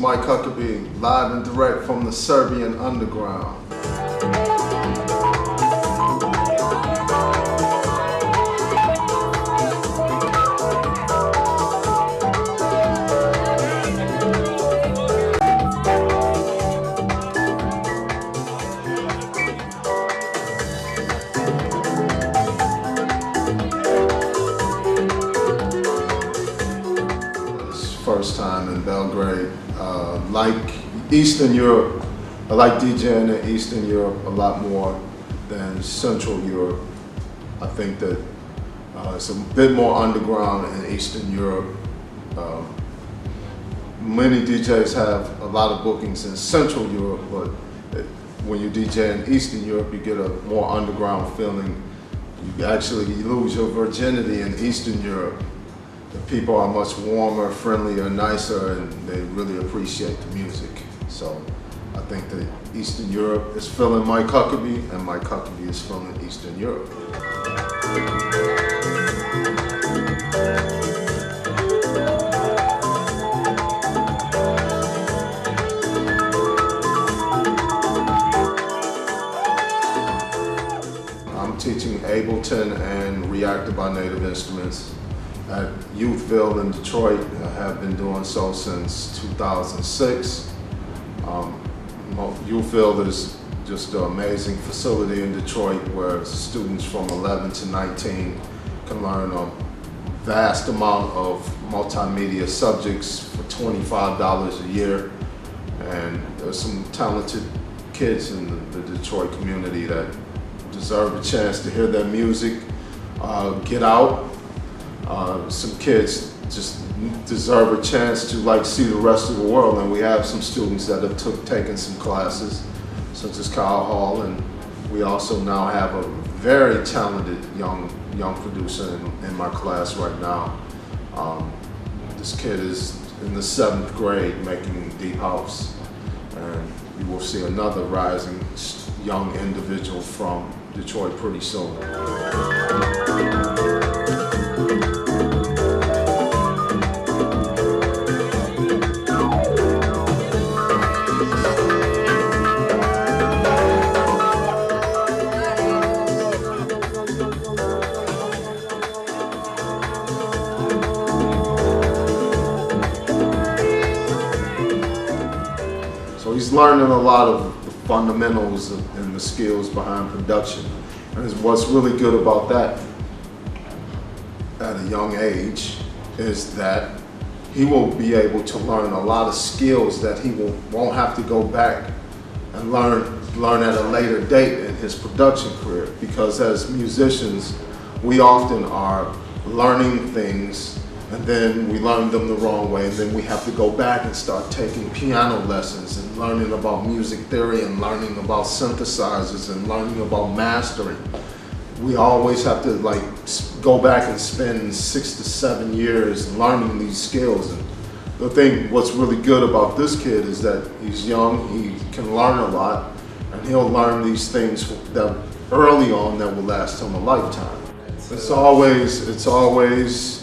Mike Huckaby, live and direct from the Serbian underground. First time in Belgrade. Like Eastern Europe, I like DJing in Eastern Europe a lot more than Central Europe. I think that it's a bit more underground in Eastern Europe. Many DJs have a lot of bookings in Central Europe, but when you DJ in Eastern Europe, you get a more underground feeling. You actually lose your virginity in Eastern Europe. The people are much warmer, friendlier, nicer, and they really appreciate the music. So I think that Eastern Europe is feeling Mike Huckaby, and Mike Huckaby is feeling Eastern Europe. I'm teaching Ableton and Reactor by Native Instruments at Youthville in Detroit. I have been doing so since 2006. Youthville is just an amazing facility in Detroit where students from 11 to 19 can learn a vast amount of multimedia subjects for $25 a year. And there's some talented kids in the Detroit community that deserve a chance to hear their music, get out. Some kids just deserve a chance to see the rest of the world, and we have some students that have taken some classes, such as Kyle Hall, and we also now have a very talented young producer in my class right now. This kid is in the 7th grade making deep house, and you will see another rising young individual from Detroit pretty soon. So he's learning a lot of the fundamentals and the skills behind production. And what's really good about that at a young age is that he will be able to learn a lot of skills that he won't have to go back and learn at a later date in his production career. Because as musicians, we often are learning things and then we learn them the wrong way, and then we have to go back and start taking piano lessons and learning about music theory and learning about synthesizers and learning about mastering. We always have to go back and spend 6 to 7 years learning these skills. And the thing, what's really good about this kid is that he's young, he can learn a lot, and he'll learn these things that early on that will last him a lifetime. It's always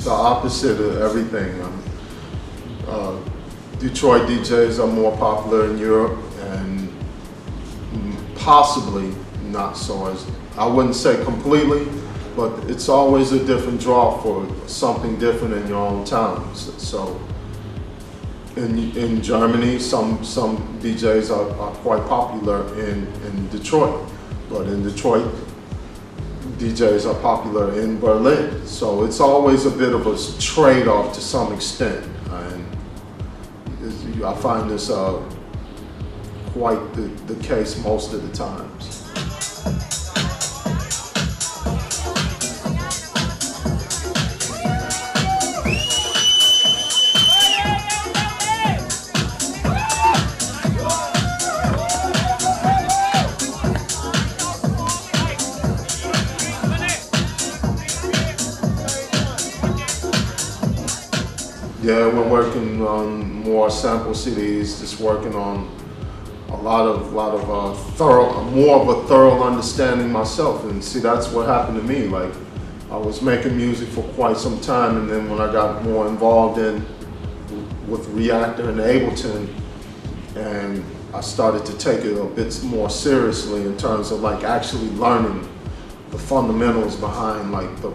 the opposite of everything. Detroit DJs are more popular in Europe, and possibly not so as, I wouldn't say completely, but it's always a different draw for something different in your own town. So in Germany, some DJs are quite popular in Detroit, but in Detroit, DJs are popular in Berlin. So it's always a bit of a trade-off to some extent. And I find this quite the case most of the times. Yeah, we're working on more sample CDs, just working on a lot of more of a thorough understanding myself. And see, that's what happened to me. Like, I was making music for quite some time, and then when I got more involved with Reactor and Ableton, and I started to take it a bit more seriously in terms of like actually learning the fundamentals behind like the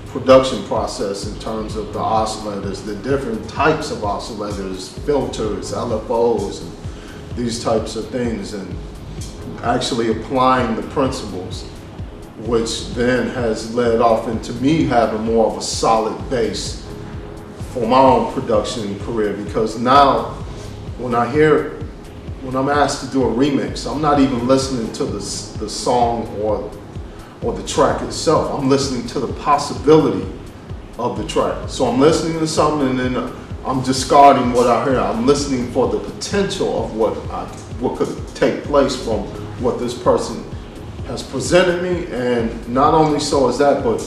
production process in terms of the oscillators, the different types of oscillators, filters, LFOs, and these types of things, and actually applying the principles, which then has led off into me having more of a solid base for my own production career. Because now when I'm asked to do a remix, I'm not even listening to the song or the track itself. I'm listening to the possibility of the track. So I'm listening to something and then I'm discarding what I hear. I'm listening for the potential of what could take place from what this person has presented me, and not only so as that, but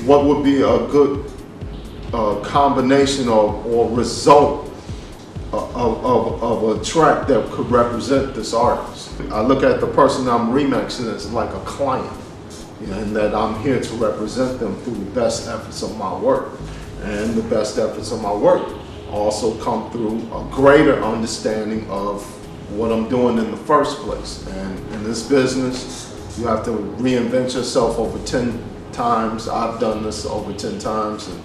what would be a good combination or result of a track that could represent this artist. I look at the person I'm remixing as like a client, and that I'm here to represent them through the best efforts of my work. And the best efforts of my work also come through a greater understanding of what I'm doing in the first place. And in this business, you have to reinvent yourself over 10 times. I've done this over 10 times. And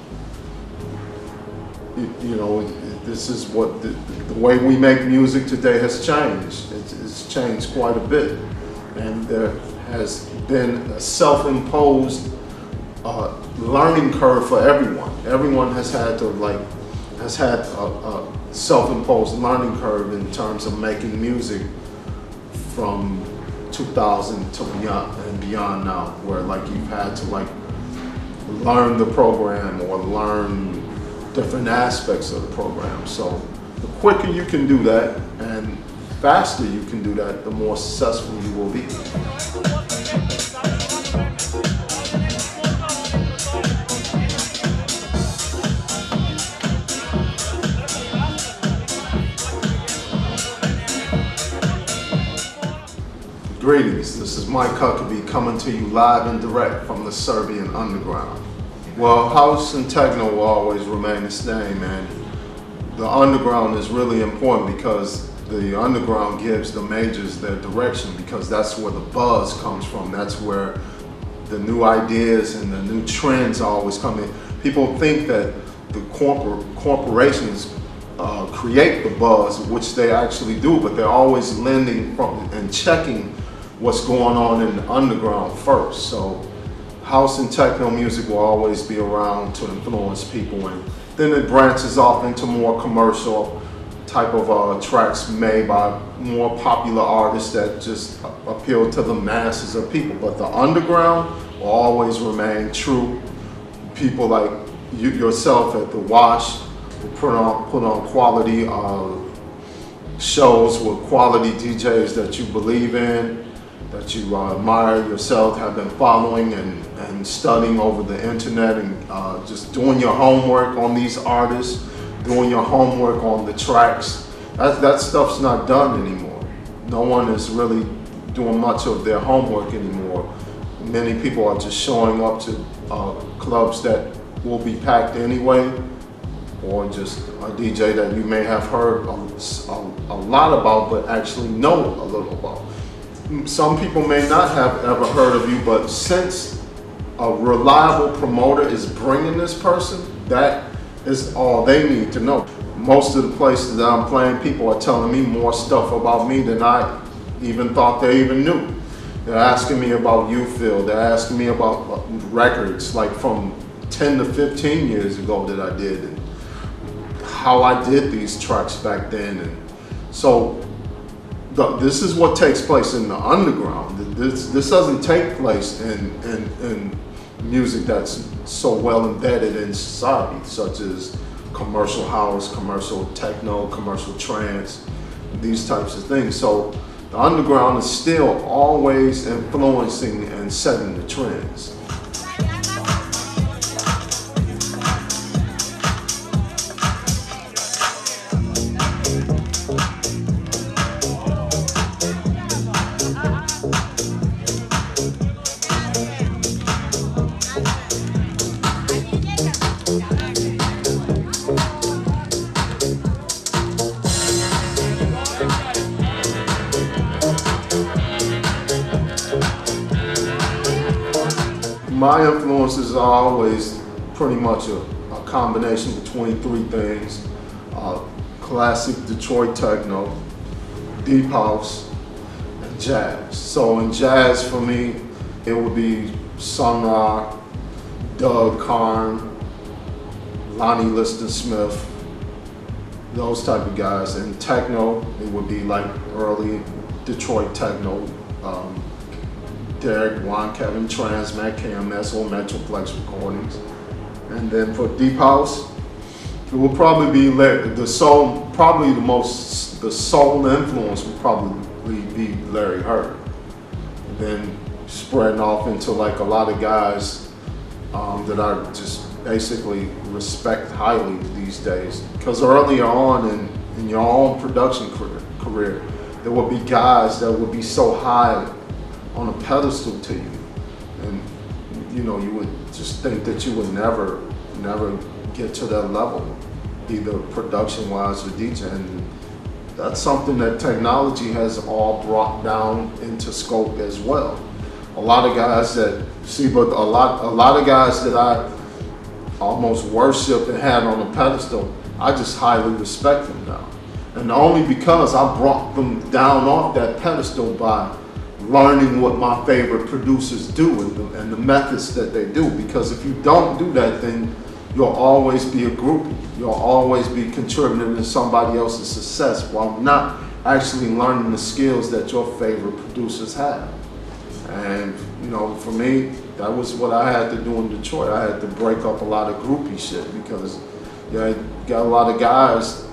you know, this is what the way we make music today has changed. It's changed quite a bit. And there has been a self-imposed learning curve for everyone. Everyone has had a self-imposed learning curve in terms of making music from 2000 to beyond now, where like you've had to like learn the program or learn different aspects of the program. So the quicker you can do that and faster you can do that, the more successful you will be. Greetings, this is Mike Huckaby coming to you live and direct from the Serbian underground. Well, house and techno will always remain the same, and the underground is really important because the underground gives the majors their direction, because that's where the buzz comes from. That's where the new ideas and the new trends always come in. People think that the corporations create the buzz, which they actually do, but they're always lending from and checking what's going on in the underground first. So house and techno music will always be around to influence people, and then it branches off into more commercial type of tracks made by more popular artists that just appeal to the masses of people. But the underground will always remain true. People like you yourself at the Wash will put on quality shows with quality DJs that you believe in, that you admire yourself, have been following and studying over the internet, and just doing your homework on these artists, doing your homework on the tracks. That stuff's not done anymore. No one is really doing much of their homework anymore. Many people are just showing up to clubs that will be packed anyway, or just a DJ that you may have heard a lot about but actually know a little about. Some people may not have ever heard of you, but since a reliable promoter is bringing this person, that is all they need to know. Most of the places that I'm playing, people are telling me more stuff about me than I even thought they even knew. They're asking me about U-Feel, they're asking me about records like from 10 to 15 years ago that I did, and how I did these tracks back then. And so this is what takes place in the underground. This doesn't take place in music that's so well embedded in society, such as commercial house, commercial techno, commercial trance, these types of things. So the underground is still always influencing and setting the trends. My influences are always pretty much a combination between three things. Classic Detroit techno, deep house, and jazz. So in jazz for me, it would be Sun Ra, Doug Karn, Lonnie Liston Smith, those type of guys. And techno, it would be like early Detroit techno, Derek, Juan, Kevin, Transmat, KMS, or Metroplex recordings. And then for deep house, it will probably be the soul. Probably the soul influence would probably be Larry Heard. And then spreading off into like a lot of guys that I just basically respect highly these days. Because earlier on in your own production career, there would be guys that would be so high on a pedestal to you, and you know, you would just think that you would never get to that level, either production wise or DJ. And that's something that technology has all brought down into scope as well. A lot of guys that but a lot of guys that I almost worshiped and had on a pedestal, I just highly respect them now, and only because I brought them down off that pedestal by learning what my favorite producers do and the methods that they do. Because if you don't do that, then you'll always be a groupie. You'll always be contributing to somebody else's success while not actually learning the skills that your favorite producers have. And you know, for me, that was what I had to do in Detroit. I had to break up a lot of groupie shit, because you got a lot of guys,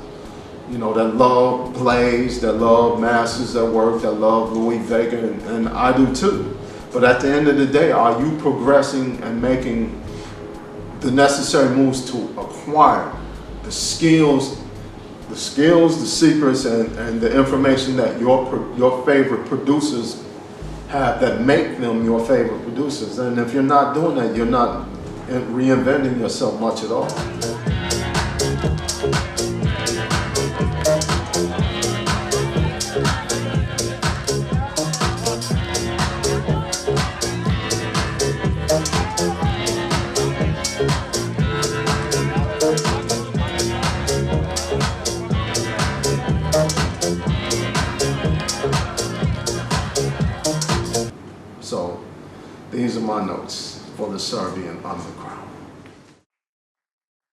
you know, that love Blaze, that love Masters at Work, that love Louis Vega, and I do too. But at the end of the day, are you progressing and making the necessary moves to acquire the skills, the secrets, and the information that your favorite producers have that make them your favorite producers? And if you're not doing that, you're not reinventing yourself much at all. So these are my notes for the Serbian underground.